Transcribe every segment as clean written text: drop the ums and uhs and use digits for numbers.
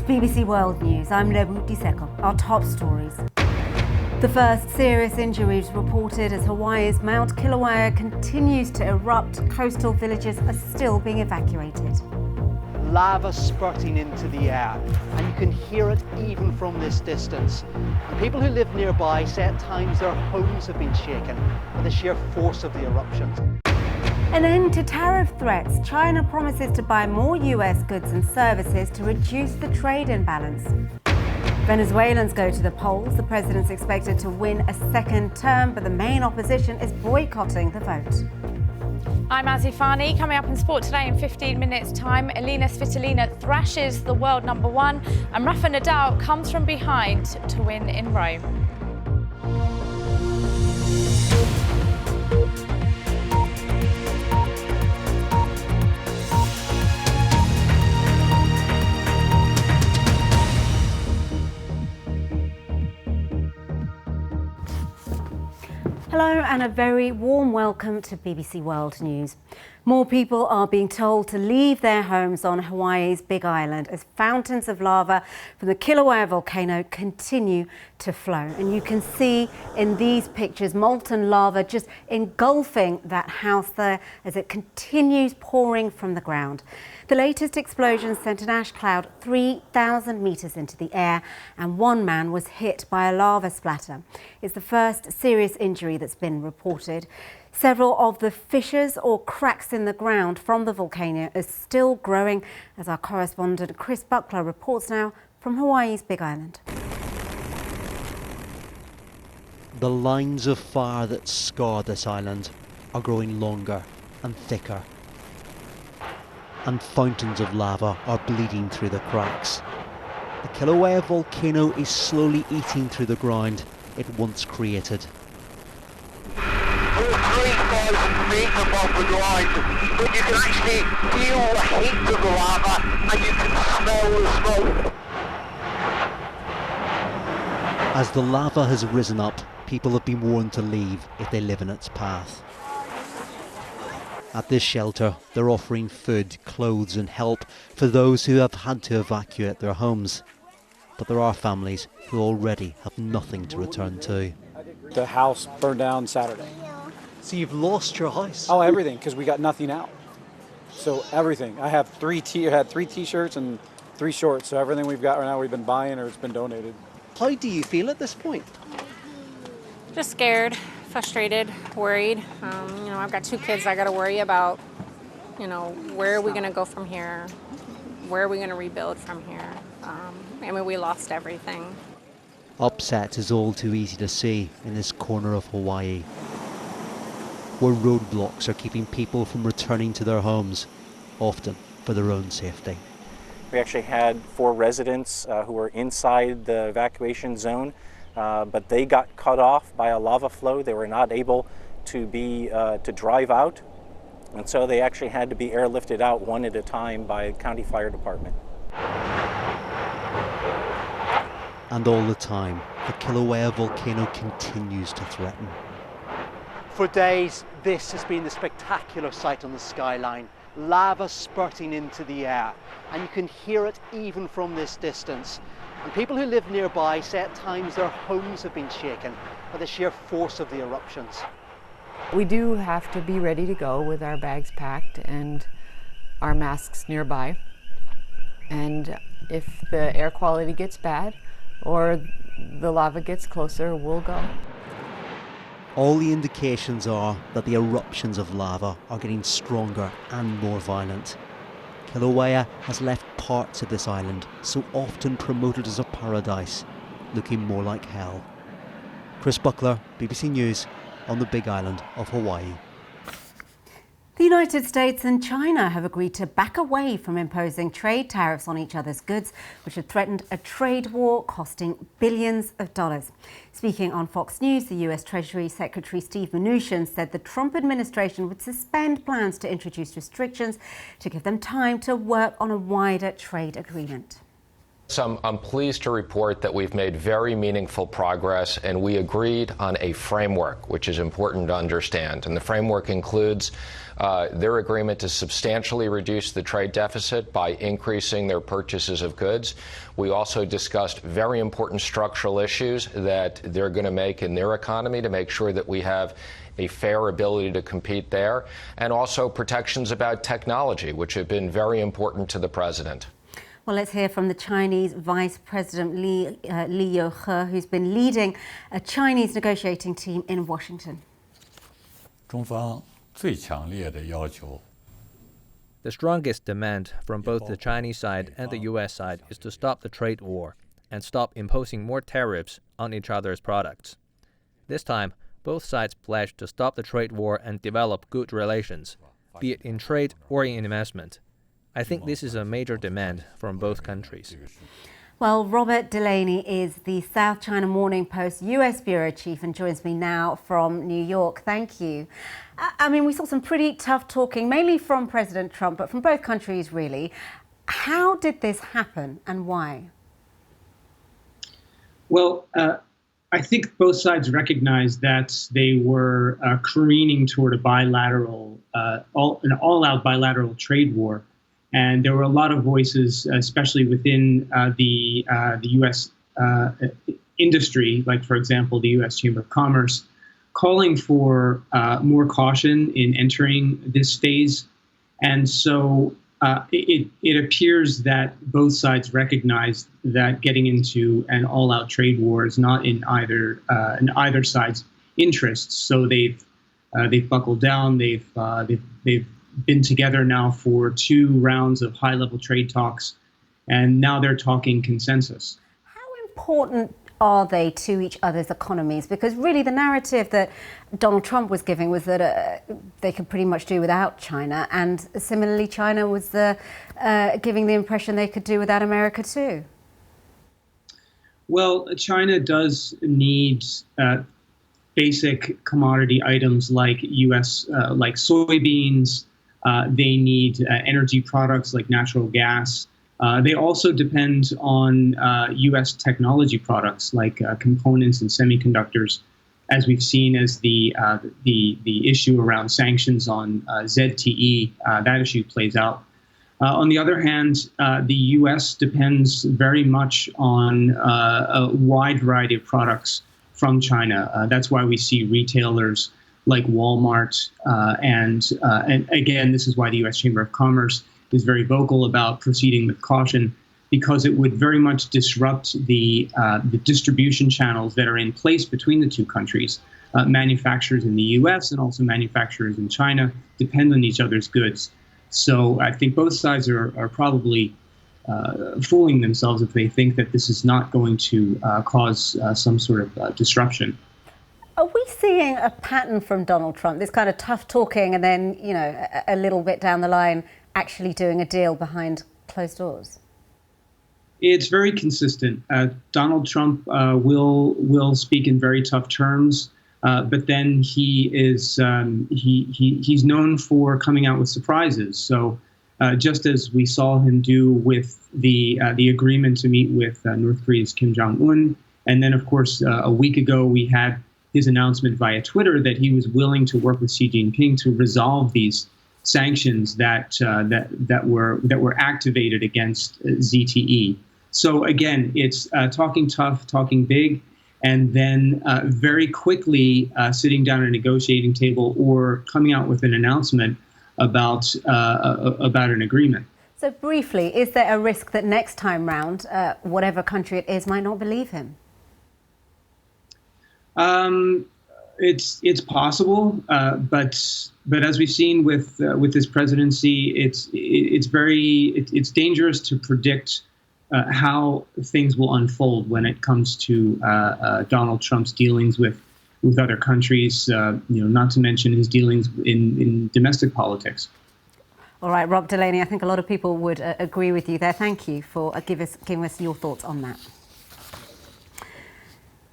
BBC World News, I'm Lebo Diseko. Our top stories. The first serious injuries reported as Hawaii's Mount Kilauea continues to erupt. Coastal villages are still being evacuated. Lava spurting into the air, and you can hear it even from this distance. And people who live nearby say at times their homes have been shaken by the sheer force of the eruptions. An end to tariff threats. China promises to buy more US goods and services to reduce the trade imbalance. Venezuelans go to the polls. The president's expected to win a second term, but the main opposition is boycotting the vote. I'm Azzy Fani. Coming up in sport today in 15 minutes' time, Elina Svitolina thrashes the world number one, and Rafa Nadal comes from behind to win in Rome. Hello and a very warm welcome to BBC World News. More people are being told to leave their homes on Hawaii's Big Island as fountains of lava from the Kilauea volcano continue to flow. And you can see in these pictures molten lava just engulfing that house there as it continues pouring from the ground. The latest explosion sent an ash cloud 3,000 metres into the air, and one man was hit by a lava splatter. It's the first serious injury that's been reported. Several of the fissures or cracks in the ground from the volcano are still growing, as our correspondent Chris Buckler reports now from Hawaii's Big Island. The lines of fire that scar this island are growing longer and thicker, and fountains of lava are bleeding through the cracks. The Kilauea volcano is slowly eating through the ground it once created. 3,000 feet above the ground, but you can actually feel the heat of the lava and you can smell the smoke. As the lava has risen up, people have been warned to leave if they live in its path. At this shelter, they're offering food, clothes and help for those who have had to evacuate their homes. But there are families who already have nothing to return to. The house burned down Saturday. So you've lost your house? Oh, everything, because we got nothing out. So everything. I have three t-shirts and 3 shorts. So everything we've got right now we've been buying or it's been donated. How do you feel at this point? Just scared, frustrated, worried. I've got 2 kids I got to worry about. Where are we going to go from here? Where are we going to rebuild from here? We lost everything. Upset is all too easy to see in this corner of Hawaii, where roadblocks are keeping people from returning to their homes, often for their own safety. We actually had 4 residents who were inside the evacuation zone, but they got cut off by a lava flow. They were not able to drive out, and so they actually had to be airlifted out one at a time by the county fire department. And all the time, the Kilauea volcano continues to threaten. For days, this has been the spectacular sight on the skyline. Lava spurting into the air, and you can hear it even from this distance. And people who live nearby say at times their homes have been shaken by the sheer force of the eruptions. We do have to be ready to go with our bags packed and our masks nearby. And if the air quality gets bad or the lava gets closer, we'll go. All the indications are that the eruptions of lava are getting stronger and more violent. Kilauea has left parts of this island, so often promoted as a paradise, looking more like hell. Chris Buckler, BBC News, on the Big Island of Hawaii. The United States and China have agreed to back away from imposing trade tariffs on each other's goods, which had threatened a trade war costing billions of dollars. Speaking on Fox News, the US Treasury Secretary Steve Mnuchin said the Trump administration would suspend plans to introduce restrictions to give them time to work on a wider trade agreement. So I'm pleased to report that we've made very meaningful progress, and we agreed on a framework, which is important to understand. And the framework includes their agreement to substantially reduce the trade deficit by increasing their purchases of goods. We also discussed very important structural issues that they're going to make in their economy to make sure that we have a fair ability to compete there, and also protections about technology, which have been very important to the president. Well, let's hear from the Chinese Vice President Li Youhe, who's been leading a Chinese negotiating team in Washington. The strongest demand from both the Chinese side and the U.S. side is to stop the trade war and stop imposing more tariffs on each other's products. This time, both sides pledged to stop the trade war and develop good relations, be it in trade or in investment. I think this is a major demand from both countries. Well, Robert Delaney is the South China Morning Post U.S. Bureau Chief and joins me now from New York. Thank you. I mean, we saw some pretty tough talking, mainly from President Trump, but from both countries, really. How did this happen and why? Well, I think both sides recognized that they were careening toward a bilateral, an all-out bilateral trade war. And there were a lot of voices, especially within the U.S. Industry, like, for example, the U.S. Chamber of Commerce, calling for more caution in entering this phase. And so it appears that both sides recognize that getting into an all-out trade war is not in either side's interests. So they've buckled down. They've been together now for 2 rounds of high-level trade talks, and now they're talking consensus. How important are they to each other's economies? Because really the narrative that Donald Trump was giving was that they could pretty much do without China, and similarly China was giving the impression they could do without America too. Well, China does need basic commodity items like like soybeans. They need energy products like natural gas. They also depend on U.S. technology products like components and semiconductors, as we've seen as the issue around sanctions on ZTE, that issue plays out. On the other hand, the U.S. depends very much on a wide variety of products from China. That's why we see retailers like Walmart, and again, this is why the U.S. Chamber of Commerce is very vocal about proceeding with caution, because it would very much disrupt the distribution channels that are in place between the two countries. Manufacturers in the U.S. and also manufacturers in China depend on each other's goods. So I think both sides are probably fooling themselves if they think that this is not going to cause some sort of disruption. Are we seeing a pattern from Donald Trump, this kind of tough talking and then, you know, a little bit down the line actually doing a deal behind closed doors? It's very consistent. Donald Trump will speak in very tough terms, but then he's known for coming out with surprises. So just as we saw him do with the agreement to meet with North Korea's Kim Jong-un, and then of course a week ago we had his announcement via Twitter that he was willing to work with Xi Jinping to resolve these sanctions that were activated against ZTE. So again, it's talking tough, talking big, and then very quickly sitting down at a negotiating table or coming out with an announcement about an agreement. So briefly, is there a risk that next time round, whatever country it is, might not believe him? It's possible, but as we've seen with this presidency, it's dangerous to predict how things will unfold when it comes to Donald Trump's dealings with other countries. Not to mention his dealings in domestic politics. All right, Rob Delaney, I think a lot of people would agree with you there. Thaning you for giving us your thoughts on that.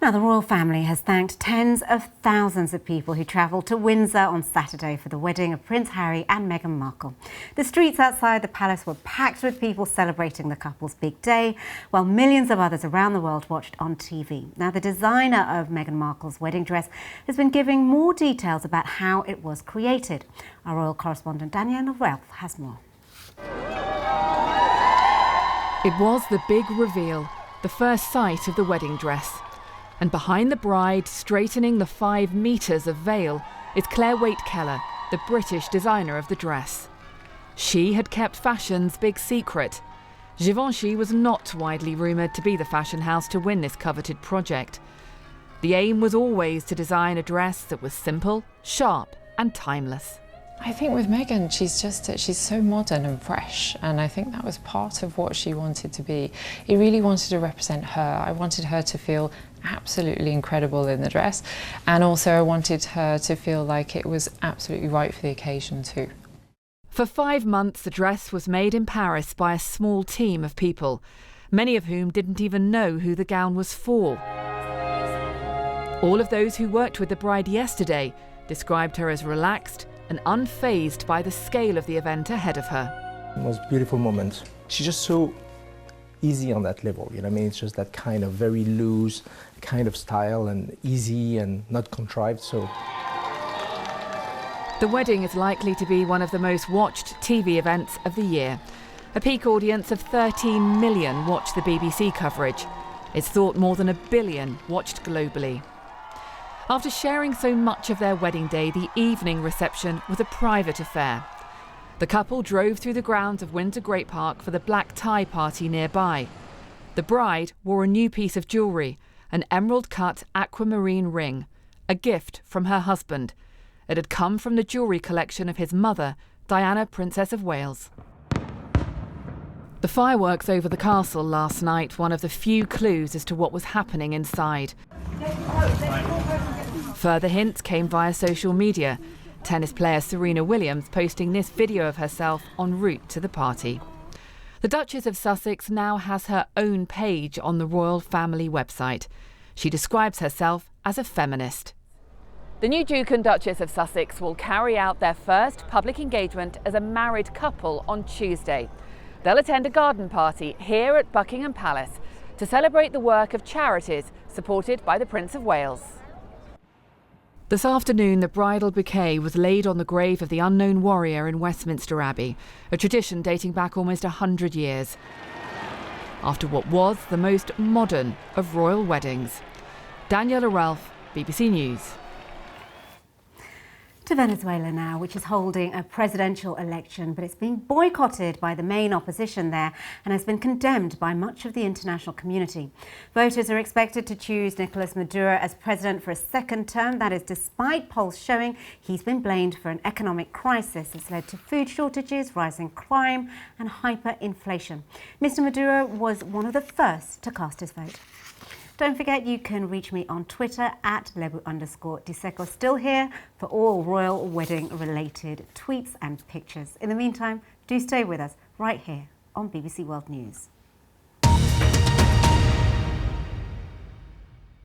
Now, the royal family has thanked tens of thousands of people who travelled to Windsor on Saturday for the wedding of Prince Harry and Meghan Markle. The streets outside the palace were packed with people celebrating the couple's big day, while millions of others around the world watched on TV. Now, the designer of Meghan Markle's wedding dress has been giving more details about how it was created. Our royal correspondent Danielle Ralph has more. It was the big reveal, the first sight of the wedding dress. And behind the bride, straightening the 5 metres of veil, is Claire Waite-Keller, the British designer of the dress. She had kept fashion's big secret. Givenchy was not widely rumoured to be the fashion house to win this coveted project. The aim was always to design a dress that was simple, sharp and timeless. I think with Meghan, she's so modern and fresh, and I think that was part of what she wanted to be. It really wanted to represent her. I wanted her to feel absolutely incredible in the dress, and also I wanted her to feel like it was absolutely right for the occasion too. For 5 months, the dress was made in Paris by a small team of people, many of whom didn't even know who the gown was for. All of those who worked with the bride yesterday described her as relaxed and unfazed by the scale of the event ahead of her. It was a beautiful moment. She's just so easy on that level, you know what I mean? It's just that kind of very loose kind of style, and easy and not contrived, so. The wedding is likely to be one of the most watched TV events of the year. A peak audience of 13 million watched the BBC coverage. It's thought more than 1 billion watched globally. After sharing so much of their wedding day, the evening reception was a private affair. The couple drove through the grounds of Windsor Great Park for the black tie party nearby. The bride wore a new piece of jewellery, an emerald-cut aquamarine ring, a gift from her husband. It had come from the jewellery collection of his mother, Diana, Princess of Wales. The fireworks over the castle last night, one of the few clues as to what was happening inside. Further hints came via social media. Tennis player Serena Williams posting this video of herself en route to the party. The Duchess of Sussex now has her own page on the royal family website. She describes herself as a feminist. The new Duke and Duchess of Sussex will carry out their first public engagement as a married couple on Tuesday. They'll attend a garden party here at Buckingham Palace to celebrate the work of charities supported by the Prince of Wales. This afternoon, the bridal bouquet was laid on the grave of the unknown warrior in Westminster Abbey, a tradition dating back almost 100 years, after what was the most modern of royal weddings. Danielle Ralph, BBC News. To Venezuela now, which is holding a presidential election, but it's being boycotted by the main opposition there and has been condemned by much of the international community. Voters are expected to choose Nicolas Maduro as president for a second term. That is despite polls showing he's been blamed for an economic crisis that's led to food shortages, rising crime and hyperinflation. Mr. Maduro was one of the first to cast his vote. Don't forget you can reach me on Twitter at Lebo_Diseko. Still here for all royal wedding related tweets and pictures. In the meantime, do stay with us right here on BBC World News.